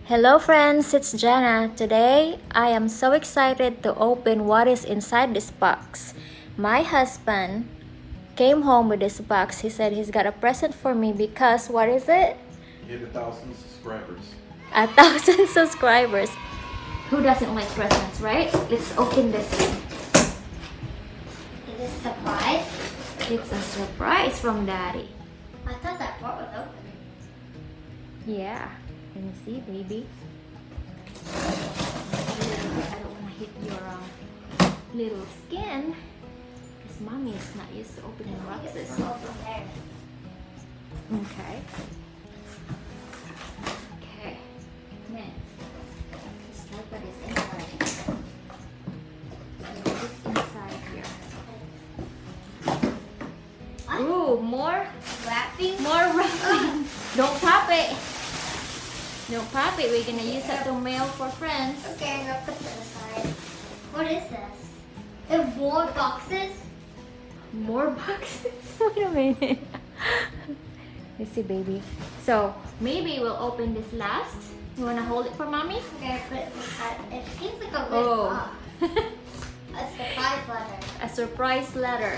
Hello friends, it's Jana. Today, I am so excited to open what is inside this box. My husband came home with this box. He said he's got a present for me because, what is it? Hit 1,000 subscribers. 1,000 subscribers. Who doesn't like presents, right? Let's open this thing. Is this a surprise? It's a surprise from Daddy. I thought that part was open. Yeah. Can you see, baby? I don't want to hit your little skin because mommy is not used to opening boxes. It's open there. Okay. Okay. Then this tripod is inside. This inside here. What? Ooh, more Wrapping? wrapping. Don't pop it. Don't pop it. We're gonna use it to mail for friends. Okay, I'm gonna put this aside. What is this? There's more boxes? More boxes? Wait a minute. Let's see, baby. So maybe we'll open this last. You wanna hold it for mommy? Okay, put it aside. It seems like a red Oh. box. A surprise letter. A surprise letter.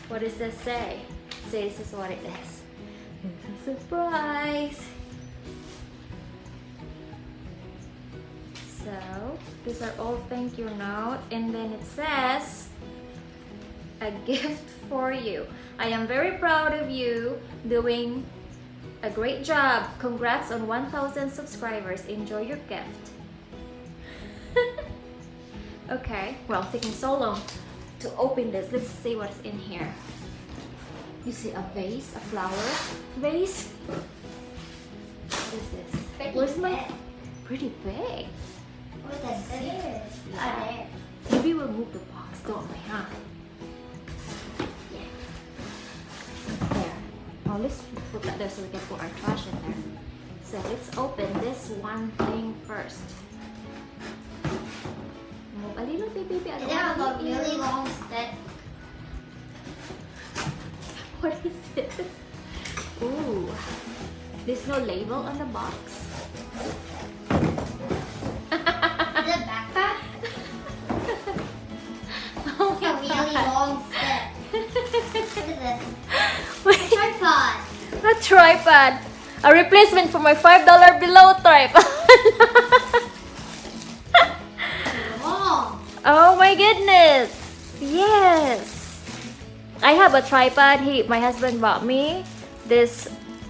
What does this say? Say this is what it is. It's a surprise. So these are all thank you note, and then it says a gift for you. I am very proud of you doing a great job. Congrats on 1,000 subscribers. Enjoy your gift. Okay, well, taking so long to open this. Let's see what's in here. You see a vase, a flower vase. What is this? Pretty Where's my big. pretty big? What's that? There. Yeah. There. Maybe we'll move the box, don't we, huh? Yeah. There. Oh, let's put that there so we can put our trash in there. So let's open this one thing first. Move a little bit, baby. I Is don't there wanna a hit you. really long stick? What is this? Ooh. There's no label on the box. Is it a backpack? Oh It's a really long stick. What is this? Wait. Tripod. A tripod. A replacement for my $5 below tripod. Long. Oh my goodness. Yes. I have a tripod. My husband bought me this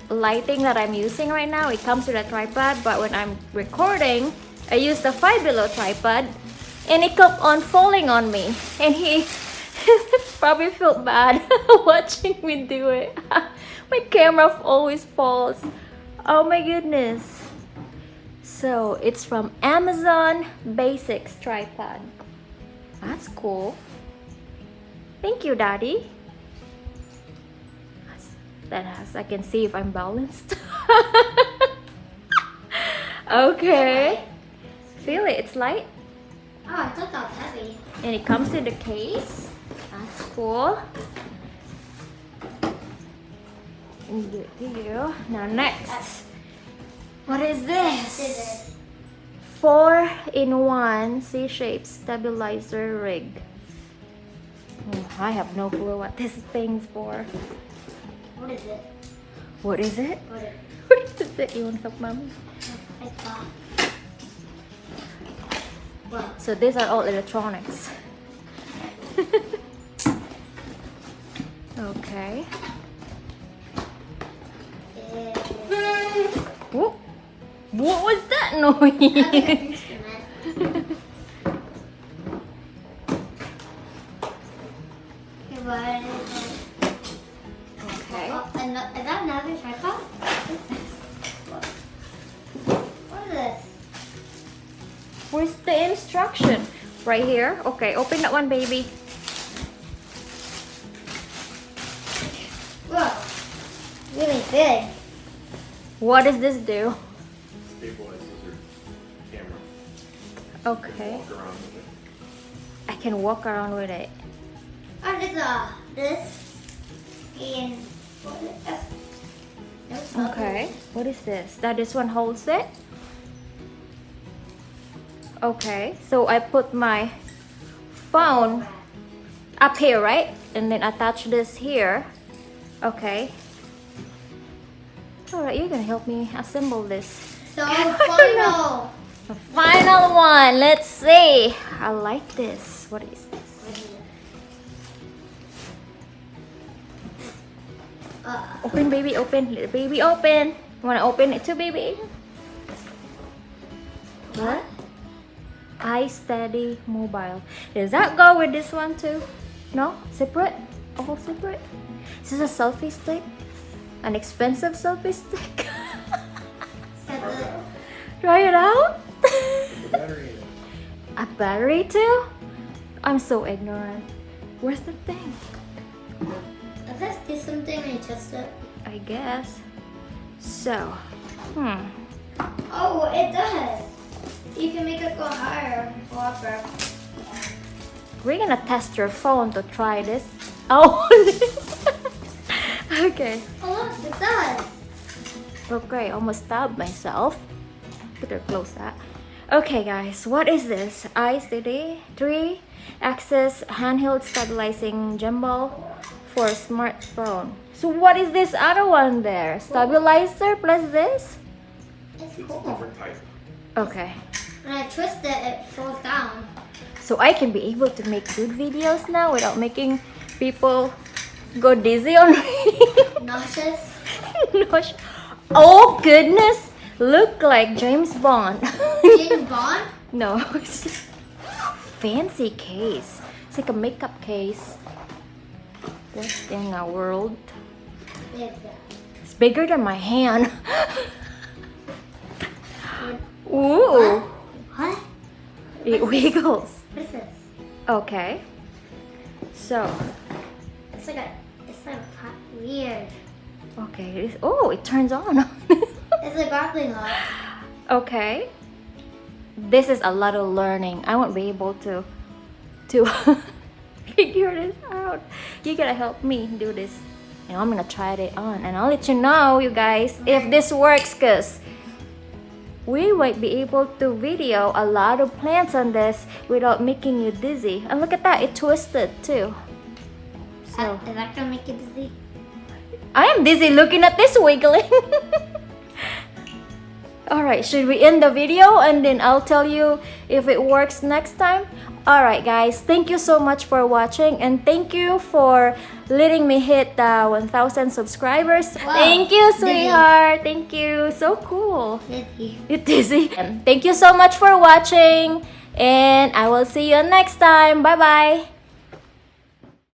lighting that I'm using right now. It comes with a tripod, but when I'm recording, I use the Five Below tripod, and it kept on falling on me. And he probably felt bad watching me do it. My camera always falls. Oh my goodness. So it's from Amazon Basics tripod. That's cool. Thank you, Daddy. That has, I can see if I'm balanced. Okay. Feel it, it's light. Oh, I thought that was heavy. And it comes in the case. That's cool. Let me give it to you. Now next. What is This this? is 4-in-1 C-shaped stabilizer rig. I have no clue what this thing's for. What is it? What is it? What is it? What is it? You want to help mommy? I thought. Well, So these are all electronics. Okay. Whoop. What was that it's noise? an instrument. Okay, what is it? Okay. Oh, is that another tripod? What is this? Where's the instruction? Right here. Okay, open that one, baby. Whoa. Really big. What does this do? Stabilizes your camera. Okay. Walk around with it. I can walk around with it. Oh, this and what is it? Okay, what is this? That this one holds it? Okay, so I put my phone up here, right? And then attach this here. Okay. Alright, you're gonna help me assemble this. So final. The final one, let's see. I like this. What is this? Open, baby, open. Little baby, open. You wanna open it too, baby? What? iSteady Mobile. Does that go with this one too? No? Separate? All separate? This is a selfie stick? An expensive selfie stick? Try it out? The battery in it. A battery too? I'm so ignorant. Where's the thing? Does this do something when you test it? I guess. So, Oh, it does. You can make it go higher or upper. we're gonna test your phone to try this. Oh! Okay. Oh look, it does. Okay, almost stabbed myself. Better close that. Okay guys, what is this? iSteady 3-axis handheld stabilizing gimbal for smartphone. So what is this other one there? Stabilizer plus this? It's It's a cool. different type. Okay. When I twist it, it falls down. So I can be able to make good videos now without making people go dizzy on me. Nauseous. Gosh. Oh goodness! Look like James Bond. James Bond? No, it's just fancy case. It's like a makeup case. What in the world? It's bigger than my hand. Ooh, What? it wiggles. What is this? Okay. So, It's like weird. okay. Oh, it turns on. It's a grappling hook. Okay. This is a lot of learning. I won't be able to figure this out. You gotta help me do this. And I'm gonna try it on, and I'll let you know, you guys, if this works, cause we might be able to video a lot of plants on this without making you dizzy. And look at that, it twisted too. So Is that gonna make you dizzy? I am dizzy looking at this wiggling. Alright, should we end the video and then I'll tell you if it works next time? Alright guys, thank you so much for watching, and thank you for letting me hit the 1,000 subscribers. Wow. Thank you, Dizzy. sweetheart. Thank you. So cool. Dizzy. You're dizzy. Thank you so much for watching, and I will see you next time. Bye bye.